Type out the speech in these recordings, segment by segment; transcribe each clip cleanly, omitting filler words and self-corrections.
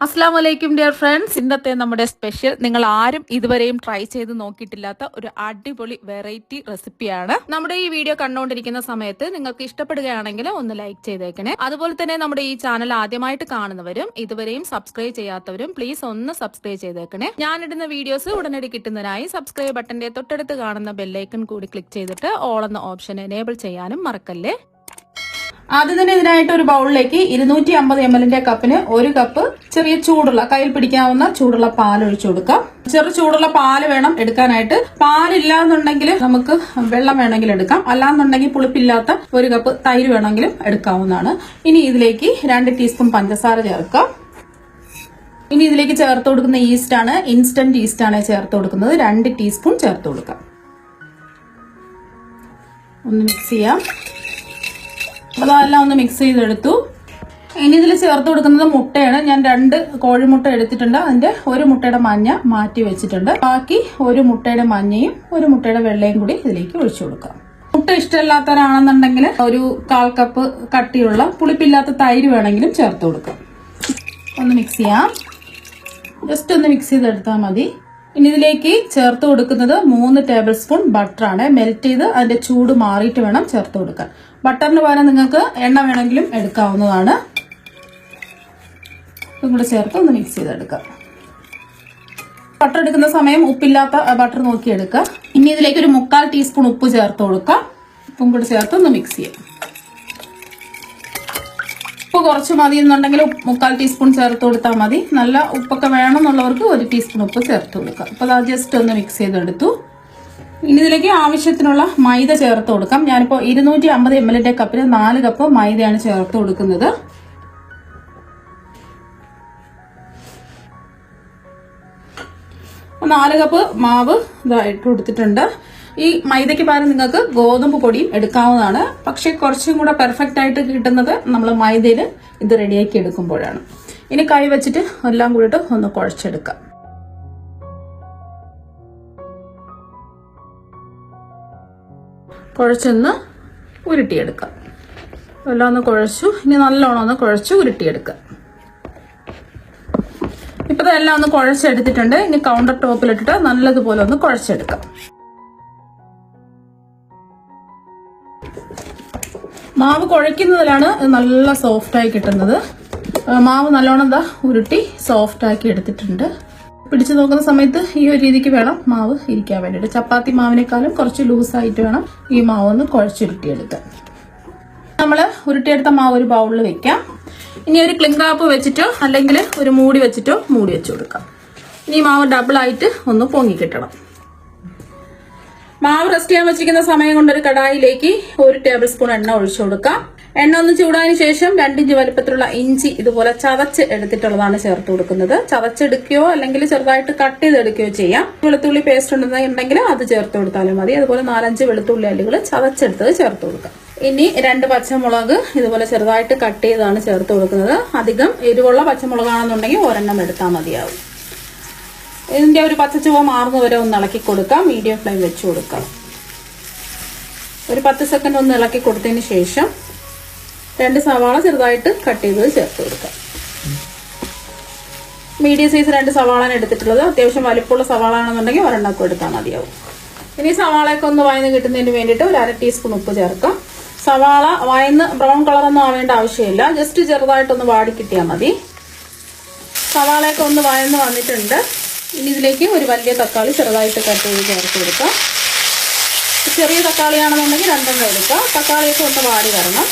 അസ്സലാമു അലൈക്കും dear friends. ഇന്നത്തെ നമ്മുടെ സ്പെഷ്യൽ നിങ്ങൾ ആരും ഇതുവരെയും ട്രൈ ചെയ്ത് നോക്കിയിട്ടില്ലാത്ത ഒരു അടിപൊളി വെറൈറ്റി റെസിപ്പിയാണ്. നമ്മുടെ ഈ വീഡിയോ കണ്ടുകൊണ്ടിരിക്കുന്ന സമയത്ത് നിങ്ങൾക്ക് ഇഷ്ടപ്പെടുകയാണെങ്കിൽ ഒന്ന് ലൈക്ക് ചെയ്തേക്കണേ. അതുപോലെ തന്നെ നമ്മുടെ ഈ ചാനൽ ആദ്യമായിട്ട് കാണുന്നവരും ഇതുവരെയും സബ്സ്ക്രൈബ് ചെയ്യാത്തവരും പ്ലീസ് ഒന്ന് സബ്സ്ക്രൈബ് ചെയ്തേക്കണേ. ഞാനിടുന്ന വീഡിയോസ് ഉടനടി കിട്ടുന്നതിനായി സബ്സ്ക്രൈബ് ബട്ടന്റെ തൊട്ടടുത്ത് കാണുന്ന ബെല്ലൈക്കൺ കൂടി ക്ലിക്ക് ചെയ്തിട്ട് ഓൾ എന്ന ഓപ്ഷൻ എനേബിൾ ചെയ്യാനും മറക്കല്ലേ. ആദ്യം തന്നെ ഇതിനായിട്ട് ഒരു ബൗളിലേക്ക് 250 ml കപ്പിന് 1 കപ്പ് ചെറിയ ചൂടുള്ള കയ്യിൽ പിടിക്കാവുന്ന ചൂടുള്ള പാൽ ഒഴിച്ചു കൊടുക്കാം. ചെറു ചൂടുള്ള പാല് വേണം എടുക്കാനായിട്ട്. പാലില്ലാന്നുണ്ടെങ്കിൽ നമുക്ക് വെള്ളം വേണമെങ്കിൽ എടുക്കാം, അല്ലാന്നുണ്ടെങ്കിൽ പുളിപ്പില്ലാത്ത 1 കപ്പ് തൈര് വേണമെങ്കിലും എടുക്കാവുന്നതാണ്. ഇനി ഇതിലേക്ക് 2 ടീസ്പൂൺ പഞ്ചസാര ചേർക്കാം. ഇനി ഇതിലേക്ക് ചേർത്ത് കൊടുക്കുന്ന ഈസ്റ്റ് ആണ്, ഇൻസ്റ്റന്റ് ഈസ്റ്റ് ആണ് ചേർത്ത് കൊടുക്കുന്നത്. 2 ടീസ്പൂൺ ചേർത്ത് കൊടുക്കാം. ഒന്ന് മിക്സ് ചെയ്യാം. അതെല്ലാം ഒന്ന് മിക്സ് ചെയ്തെടുത്തു. ഇനി ഇതിൽ ചേർത്ത് കൊടുക്കുന്നത് മുട്ടയാണ്. ഞാൻ 2 കോഴിമുട്ട എടുത്തിട്ടുണ്ട്. അതിന്റെ 1 മുട്ടയുടെ മഞ്ഞ മാറ്റി വെച്ചിട്ടുണ്ട്. ബാക്കി 1 മുട്ടയുടെ മഞ്ഞയും 1 മുട്ടയുടെ വെള്ളയും കൂടി ഇതിലേക്ക് ഒഴിച്ചു കൊടുക്കാം. മുട്ട ഇഷ്ടമില്ലാത്തവരാണെന്നുണ്ടെങ്കിൽ ഒരു 1/4 കപ്പ് കട്ടിയുള്ള പുളിപ്പില്ലാത്ത തൈര് വേണമെങ്കിലും ചേർത്ത് കൊടുക്കാം. ഒന്ന് മിക്സ് ചെയ്യാം. ജസ്റ്റ് ഒന്ന് മിക്സ് ചെയ്തെടുത്താൽ മതി. ഇനി ഇതിലേക്ക് ചേർത്ത് കൊടുക്കുന്നത് 3 ടേബിൾ സ്പൂൺ ബട്ടറാണ്. മെൽറ്റ് ചെയ്ത് അതിന്റെ ചൂട് മാറിയിട്ട് വേണം ചേർത്ത് കൊടുക്കാൻ. ബട്ടറിന് പകരം നിങ്ങൾക്ക് എണ്ണ വേണമെങ്കിലും എടുക്കാവുന്നതാണ്. ഇതും കൂടെ ചേർത്ത് ഒന്ന് മിക്സ് ചെയ്തെടുക്കാം. ബട്ടർ എടുക്കുന്ന സമയം ഉപ്പില്ലാത്ത ബട്ടർ നോക്കി എടുക്കുക. ഇനി ഇതിലേക്ക് ഒരു 1/4 ടീസ്പൂൺ ഉപ്പ് ചേർത്ത് കൊടുക്കാം. ഉപ്പും കൂടെ ചേർത്ത് ഒന്ന് മിക്സ് ചെയ്യാം. ഉപ്പ് കുറച്ച് മതി എന്നുണ്ടെങ്കിൽ 1/4 ടീസ്പൂൺ ചേർത്ത് കൊടുത്താൽ മതി. നല്ല ഉപ്പൊക്കെ വേണമെന്നുള്ളവർക്ക് 1 ടീസ്പൂൺ ഉപ്പ് ചേർത്ത് കൊടുക്കാം. അപ്പോൾ അത് ജസ്റ്റ് ഒന്ന് മിക്സ് ചെയ്തെടുത്തു. ഇനി ഇതിലേക്ക് ആവശ്യത്തിനുള്ള മൈദ ചേർത്ത് കൊടുക്കാം. ഞാനിപ്പോൾ 250 ml കപ്പിന് 4 കപ്പ് മൈദയാണ് ചേർത്ത് കൊടുക്കുന്നത്. നാല് കപ്പ് മാവ് ഇതായിട്ട് കൊടുത്തിട്ടുണ്ട്. ഈ മൈദയ്ക്ക് പകരം നിങ്ങൾക്ക് ഗോതമ്പ് പൊടിയും എടുക്കാവുന്നതാണ്. പക്ഷെ കുറച്ചും കൂടെ പെർഫെക്റ്റ് ആയിട്ട് കിട്ടുന്നത് നമ്മൾ മൈദയിൽ ഇത് റെഡിയാക്കി എടുക്കുമ്പോഴാണ്. ഇനി കൈ വെച്ചിട്ട് എല്ലാം കൂടിയിട്ട് ഒന്ന് കുഴച്ചെടുക്കാം. കുഴച്ചൊന്ന് ഉരുട്ടിയെടുക്കാം. എല്ലാം ഒന്ന് കുഴച്ചു. ഇനി നല്ലോണം ഒന്ന് കുഴച്ച് ഉരുട്ടിയെടുക്കാം. ഇപ്പം എല്ലാം ഒന്ന് കുഴച്ചെടുത്തിട്ടുണ്ട്. ഇനി കൗണ്ടർ ടോപ്പിലിട്ടിട്ട് നല്ലതുപോലെ ഒന്ന് കുഴച്ചെടുക്കാം. മാവ് കുഴയ്ക്കുന്നതിലാണ് നല്ല സോഫ്റ്റായി കിട്ടുന്നത്. മാവ് നല്ലോണം ഉരുട്ടി സോഫ്റ്റാക്കി എടുത്തിട്ടുണ്ട്. പിടിച്ചു നോക്കുന്ന സമയത്ത് ഈ ഒരു രീതിക്ക് വേണം മാവ് ഇരിക്കാൻ വേണ്ടിയിട്ട്. ചപ്പാത്തി മാവിനേക്കാളും കുറച്ച് ലൂസായിട്ട് വേണം ഈ മാവ് ഒന്ന് കുഴച്ചുരുട്ടിയെടുക്കാൻ. നമ്മൾ ഉരുട്ടിയെടുത്ത മാവ് ഒരു ബൗളിൽ വെക്കാം. ഇനി ഒരു ക്ലിംഗ് റാപ്പ് വെച്ചിട്ടോ അല്ലെങ്കിൽ ഒരു മൂടി വെച്ചിട്ടോ മൂടി വെച്ചു കൊടുക്കാം. ഇനി മാവ് ഡബിളായിട്ട് ഒന്ന് പൊങ്ങി കിട്ടണം. മാവ് റെസ്റ്റ് ചെയ്യാൻ വെച്ചിരിക്കുന്ന സമയം കൊണ്ട് ഒരു കടായിലേക്ക് 1 ടേബിൾ സ്പൂൺ എണ്ണ ഒഴിച്ചു കൊടുക്കാം. എണ്ണ ഒന്ന് ചൂടായതിനു ശേഷം 2 ഇഞ്ച് വലുപ്പത്തിലുള്ള ഇഞ്ചി ഇതുപോലെ ചതച്ച് എടുത്തിട്ടുള്ളതാണ് ചേർത്ത് കൊടുക്കുന്നത്. ചതച്ചെടുക്കുകയോ അല്ലെങ്കിൽ ചെറുതായിട്ട് കട്ട് ചെയ്തെടുക്കുകയോ ചെയ്യാം. വെളുത്തുള്ളി പേസ്റ്റ് ഉണ്ടെന്നുണ്ടെങ്കിൽ അത് ചേർത്ത് കൊടുത്താലും മതി. അതുപോലെ 4-5 വെളുത്തുള്ളി അല്ലികൾ ചതച്ചെടുത്തത് ചേർത്ത് കൊടുക്കാം. ഇനി 2 പച്ചമുളക് ഇതുപോലെ ചെറുതായിട്ട് കട്ട് ചെയ്താണ് ചേർത്ത് കൊടുക്കുന്നത്. അധികം എരിവുള്ള പച്ചമുളകാണെന്നുണ്ടെങ്കിൽ 1 എടുത്താൽ മതിയാവും. ഇതിന്റെ ഒരു പച്ചച്ചുവ മാറുന്നവരെ ഒന്ന് ഇളക്കി കൊടുക്കാം. മീഡിയം ഫ്ലെയിം വെച്ച് കൊടുക്കാം. ഒരു 10 സെക്കൻഡ് ഒന്ന് ഇളക്കി കൊടുത്തതിന് ശേഷം 2 സവാള ചെറുതായിട്ട് കട്ട് ചെയ്തത് ചേർത്ത് കൊടുക്കാം. മീഡിയം സൈസ് 2 സവാളാണ് എടുത്തിട്ടുള്ളത്. അത്യാവശ്യം വലിപ്പമുള്ള സവാള ആണെന്നുണ്ടെങ്കിൽ 1 എടുത്താൽ മതിയാവും. ഇനി സവാളയൊക്കെ ഒന്ന് വഴന്ന് കിട്ടുന്നതിന് വേണ്ടിയിട്ട് ഒരു 1/2 ടീസ്പൂൺ ഉപ്പ് ചേർക്കാം. സവാള വഴന്ന് ബ്രൗൺ കളറൊന്നും ആവേണ്ട ആവശ്യമില്ല. ജസ്റ്റ് ചെറുതായിട്ടൊന്ന് വാടി കിട്ടിയാൽ മതി. സവാളയൊക്കെ ഒന്ന് വഴന്ന് വന്നിട്ടുണ്ട്. ഇനി ഇതിലേക്ക് ഒരു വലിയ തക്കാളി ചെറുതായിട്ട് കട്ട് ചെയ്ത് ചേർത്ത് കൊടുക്കാം. ചെറിയ തക്കാളിയാണെന്നുണ്ടെങ്കിൽ 2 എടുക്കാം. തക്കാളിയൊക്കെ ഒന്ന് വാടി വരണം.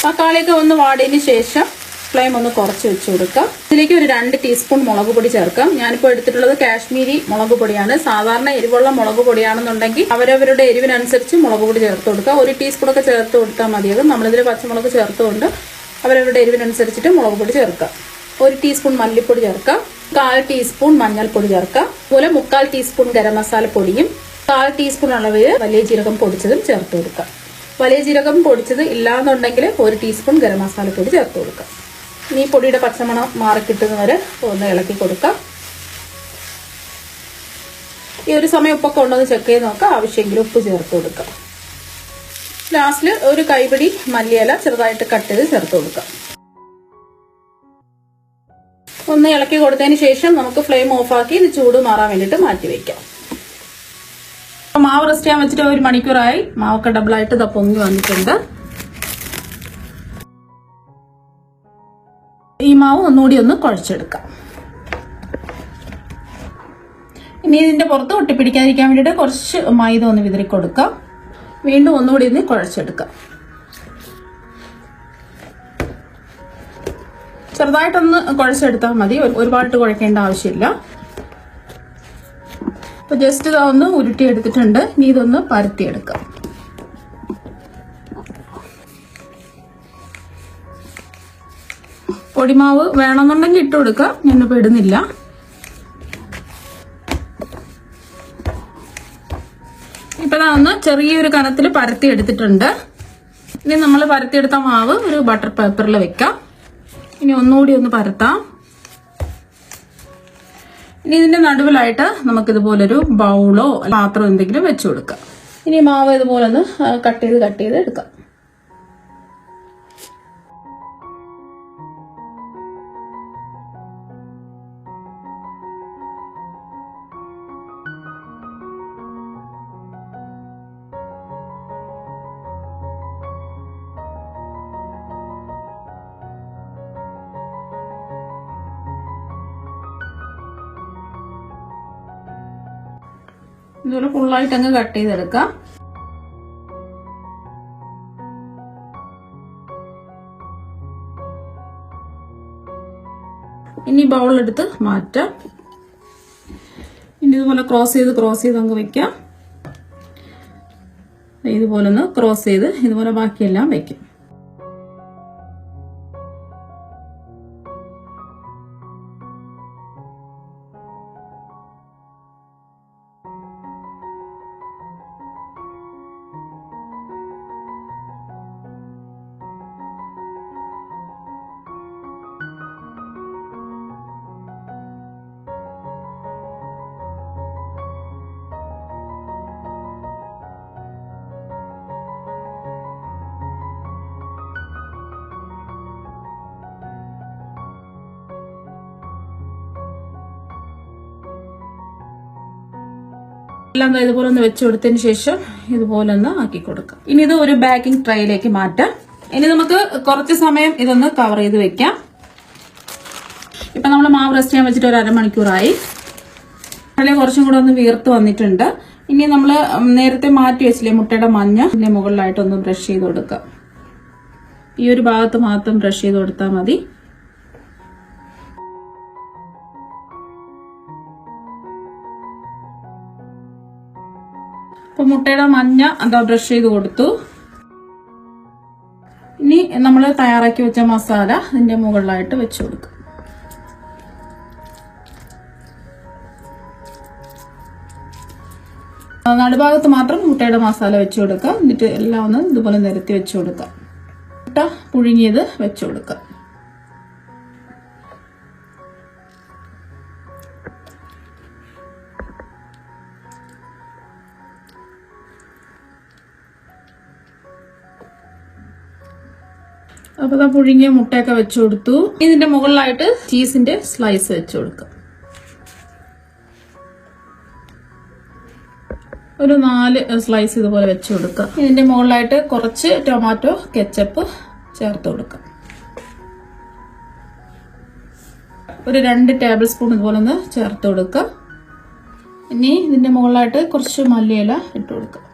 തക്കാളിയൊക്കെ ഒന്ന് വാടിയതിന് ശേഷം ഫ്ലെയിം ഒന്ന് കുറച്ച് വെച്ച് കൊടുക്കാം. ഇതിലേക്ക് ഒരു 2 ടീസ്പൂൺ മുളക് പൊടി ചേർക്കാം. ഞാനിപ്പോൾ എടുത്തിട്ടുള്ളത് കാശ്മീരി മുളക് പൊടിയാണ്. സാധാരണ എരിവുള്ള മുളക് പൊടിയാണെന്നുണ്ടെങ്കിൽ അവരവരുടെ എരിവിനനുസരിച്ച് മുളക് പൊടി ചേർത്ത് കൊടുക്കുക. 1 ടീസ്പൂണൊക്കെ ചേർത്ത് കൊടുത്താൽ മതിയാകും. നമ്മളിതിൽ പച്ചമുളക് ചേർത്തുകൊണ്ട് അവരവരുടെ എരിവിനനുസരിച്ചിട്ട് മുളക് പൊടി ചേർക്കാം. 1 ടീസ്പൂൺ മല്ലിപ്പൊടി ചേർക്കാം. 1/4 ടീസ്പൂൺ മഞ്ഞൾപ്പൊടി ചേർക്കാം. അതുപോലെ 1/4 ടീസ്പൂൺ ഗരം മസാല പൊടിയും 1/4 ടീസ്പൂൺ അളവിൽ വലിയ ജീരകം പൊടിച്ചതും ചേർത്ത് കൊടുക്കാം. വലിയ ജീരകം പൊടിച്ചത് ഇല്ലാന്നുണ്ടെങ്കിൽ 1 ടീസ്പൂൺ ഗരം മസാല പൊടി ചേർത്ത് കൊടുക്കാം. ഇനി പൊടിയുടെ പച്ചമണം മാറിക്കിട്ടുന്നവരെ ഒന്ന് ഇളക്കി കൊടുക്കാം. ഈ ഒരു സമയം ഉപ്പൊക്കെ ഉണ്ടോന്ന് ചെക്ക് ചെയ്ത് നോക്കാം. ആവശ്യമെങ്കിൽ ഉപ്പ് ചേർത്ത് കൊടുക്കാം. ലാസ്റ്റിൽ ഒരു കൈപിടി മല്ലിയില ചെറുതായിട്ട് കട്ട് ചെയ്ത് ചേർത്ത് കൊടുക്കാം. ഒന്ന് ഇളക്കി കൊടുത്തതിന് ശേഷം നമുക്ക് ഫ്ലെയിം ഓഫാക്കി ഇത് ചൂട് മാറാൻ വേണ്ടിയിട്ട് മാറ്റി വെക്കാം. മാവ് റെസ്റ്റ് ചെയ്യാൻ വെച്ചിട്ട് 1 മണിക്കൂറായി. മാവൊക്കെ ഡബിളായിട്ട് ഇത് പൊങ്ങി വന്നിട്ടുണ്ട്. ഈ മാവ് ഒന്നുകൂടി ഒന്ന് കുഴച്ചെടുക്കാം. ഇനി ഇതിന്റെ പുറത്ത് ഒട്ടിപ്പിടിക്കാതിരിക്കാൻ വേണ്ടിയിട്ട് കുറച്ച് മൈദ ഒന്ന് വിതറി കൊടുക്കാം. വീണ്ടും ഒന്നുകൂടി ഒന്ന് കുഴച്ചെടുക്കാം. ചെറുതായിട്ടൊന്ന് കുഴച്ചെടുത്താൽ മതി, ഒരുപാട് കുഴക്കേണ്ട ആവശ്യമില്ല. അപ്പൊ ജസ്റ്റ് ഇതൊന്ന് ഉരുട്ടിയെടുത്തിട്ടുണ്ട്. ഇനി ഇതൊന്ന് പരത്തിയെടുക്കാം. പൊടിമാവ് വേണമെന്നുണ്ടെങ്കിൽ ഇട്ട് കൊടുക്കാം, ഞാനിപ്പോൾ ഇടുന്നില്ല. ഇപ്പൊ ഒന്ന് ചെറിയൊരു കനത്തിൽ പരത്തി എടുത്തിട്ടുണ്ട്. ഇനി നമ്മൾ പരത്തിയെടുത്ത മാവ് ഒരു ബട്ടർ പേപ്പറിൽ വെക്കാം. ഇനി ഒന്നുകൂടി ഒന്ന് പരത്താം. ഇനി ഇതിന്റെ നടുവിലായിട്ട് നമുക്കിതുപോലൊരു ബൗളോ പാത്രം എന്തെങ്കിലും വെച്ചു കൊടുക്കാം. ഇനി മാവ് ഇതുപോലെ ഒന്ന് കട്ട് ചെയ്ത് എടുക്കാം. ഇതുപോലെ ഫുള്ളായിട്ട് അങ്ങ് കട്ട് ചെയ്തെടുക്കാം. ഇനി ബൗളെടുത്ത് മാറ്റാം. ഇനി ഇതുപോലെ ക്രോസ് ചെയ്ത് അങ്ങ് വെക്കാം. ഇതുപോലെ ഒന്ന് ക്രോസ് ചെയ്ത് ഇതുപോലെ ബാക്കിയെല്ലാം വെക്കും. എല്ലാം ഇതുപോലെ ഒന്ന് വെച്ച് കൊടുത്തതിന് ശേഷം ഇതുപോലെ ഒന്ന് ആക്കി കൊടുക്കാം. ഇനി ഇത് ഒരു ബേക്കിംഗ് ട്രേയിലേക്ക് മാറ്റാം. ഇനി നമുക്ക് കുറച്ച് സമയം ഇതൊന്ന് കവർ ചെയ്ത് വെക്കാം. ഇപ്പൊ നമ്മൾ മാവ് റെസ്റ്റ് ചെയ്യാൻ വെച്ചിട്ട് 1 അരമണിക്കൂറായി. അതിലെ കുറച്ചും കൂടെ ഒന്ന് വീർത്ത് വന്നിട്ടുണ്ട്. ഇനി നമ്മൾ നേരത്തെ മാറ്റി വെച്ചില്ലേ മുട്ടയുടെ മഞ്ഞ, ഇതിന്റെ മുകളിലായിട്ടൊന്ന് ബ്രഷ് ചെയ്ത് കൊടുക്കാം. ഈ ഒരു ഭാഗത്ത് മാത്രം ബ്രഷ് ചെയ്ത് കൊടുത്താൽ മതി. അപ്പൊ മുട്ടയുടെ മഞ്ഞ എന്താ ബ്രഷ് ചെയ്ത് കൊടുത്തു. ഇനി നമ്മൾ തയ്യാറാക്കി വെച്ച മസാല ഇതിന്റെ മുകളിലായിട്ട് വെച്ച് കൊടുക്കും. നടുഭാഗത്ത് മാത്രം മുട്ടയുടെ മസാല വെച്ച് കൊടുക്കാം. എന്നിട്ട് എല്ലാം ഒന്ന് ഇതുപോലെ നിരത്തി വെച്ച് കൊടുക്കാം. മുട്ട പുഴുങ്ങിയത് വെച്ച് കൊടുക്കാം. അപ്പൊ പുഴുങ്ങിയ മുട്ടയൊക്കെ വെച്ചു കൊടുത്തു. ഇതിന്റെ മുകളിലായിട്ട് ചീസിന്റെ സ്ലൈസ് വെച്ചു കൊടുക്കാം. ഒരു 4 സ്ലൈസ് ഇതുപോലെ വെച്ചു കൊടുക്കാം. ഇതിന്റെ മുകളിലായിട്ട് കുറച്ച് ടൊമാറ്റോ കെച്ചപ്പ് ചേർത്ത് കൊടുക്കാം. ഒരു 2 ടേബിൾ സ്പൂൺ ഇതുപോലെ ഒന്ന് ചേർത്ത് കൊടുക്കാം. ഇനി ഇതിന്റെ മുകളിലായിട്ട് കുറച്ച് മല്ലിയില ഇട്ട് കൊടുക്കാം.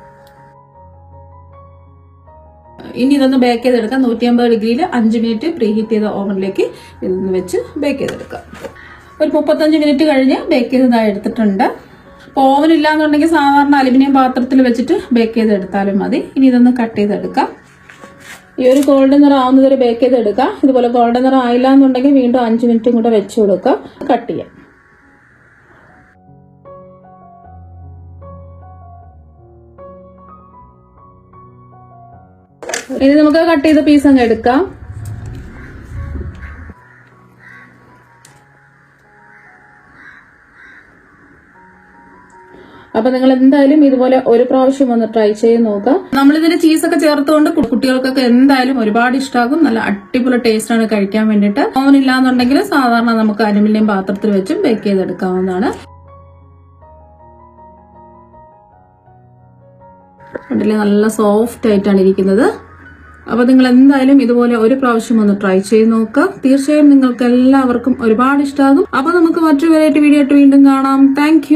ഇനി ഇതൊന്ന് ബേക്ക് ചെയ്തെടുക്കാം. 150 ഡിഗ്രിയിൽ 5 മിനിറ്റ് പ്രീഹീറ്റ് ചെയ്ത ഓവനിലേക്ക് ഇതൊന്ന് വെച്ച് ബേക്ക് ചെയ്തെടുക്കാം. ഒരു 35 മിനിറ്റ് കഴിഞ്ഞ് ബേക്ക് ചെയ്തതായി എടുത്തിട്ടുണ്ട്. അപ്പോൾ ഓവൻ ഇല്ലാന്നുണ്ടെങ്കിൽ സാധാരണ അലുമിനിയം പാത്രത്തിൽ വെച്ചിട്ട് ബേക്ക് ചെയ്തെടുത്താലും മതി. ഇനി ഇതൊന്ന് കട്ട് ചെയ്തെടുക്കാം. ഈ ഒരു ഗോൾഡൻ നിറം ആവുന്നതുവരെ ബേക്ക് ചെയ്തെടുക്കാം. ഇതുപോലെ ഗോൾഡൻ നിറം ആയില്ല എന്നുണ്ടെങ്കിൽ വീണ്ടും 5 മിനിറ്റും കൂടെ വെച്ച് കൊടുക്കാം. കട്ട് ചെയ്യാം. ഇനി നമുക്ക് കട്ട് ചെയ്ത പീസ് അങ്ങ് എടുക്കാം. അപ്പൊ നിങ്ങൾ എന്തായാലും ഇതുപോലെ ഒരു പ്രാവശ്യം ഒന്ന് ട്രൈ ചെയ്ത് നോക്കുക. നമ്മളിതിന് ചീസൊക്കെ ചേർത്തുകൊണ്ട് കുട്ടികൾക്കൊക്കെ എന്തായാലും ഒരുപാട് ഇഷ്ടമാകും. നല്ല അടിപൊളി ടേസ്റ്റ് ആണ് കഴിക്കാൻ വേണ്ടിയിട്ട്. ഓവൻ ഇല്ലാന്നുണ്ടെങ്കിൽ സാധാരണ നമുക്ക് അലുമിനിയം പാത്രത്തിൽ വെച്ചും ബേക്ക് ചെയ്തെടുക്കാവുന്നതാണ്. കണ്ടില്ലേ, നല്ല സോഫ്റ്റ് ആയിട്ടാണ് ഇരിക്കുന്നത്. അപ്പൊ നിങ്ങൾ എന്തായാലും ഇതുപോലെ ഒരു പ്രാവശ്യം ഒന്ന് ട്രൈ ചെയ്ത് നോക്കുക. തീർച്ചയായും നിങ്ങൾക്ക് എല്ലാവർക്കും ഒരുപാട് ഇഷ്ടമാകും. അപ്പൊ നമുക്ക് മറ്റൊരു വെറൈറ്റി വീഡിയോ ആയിട്ട് വീണ്ടും കാണാം. താങ്ക്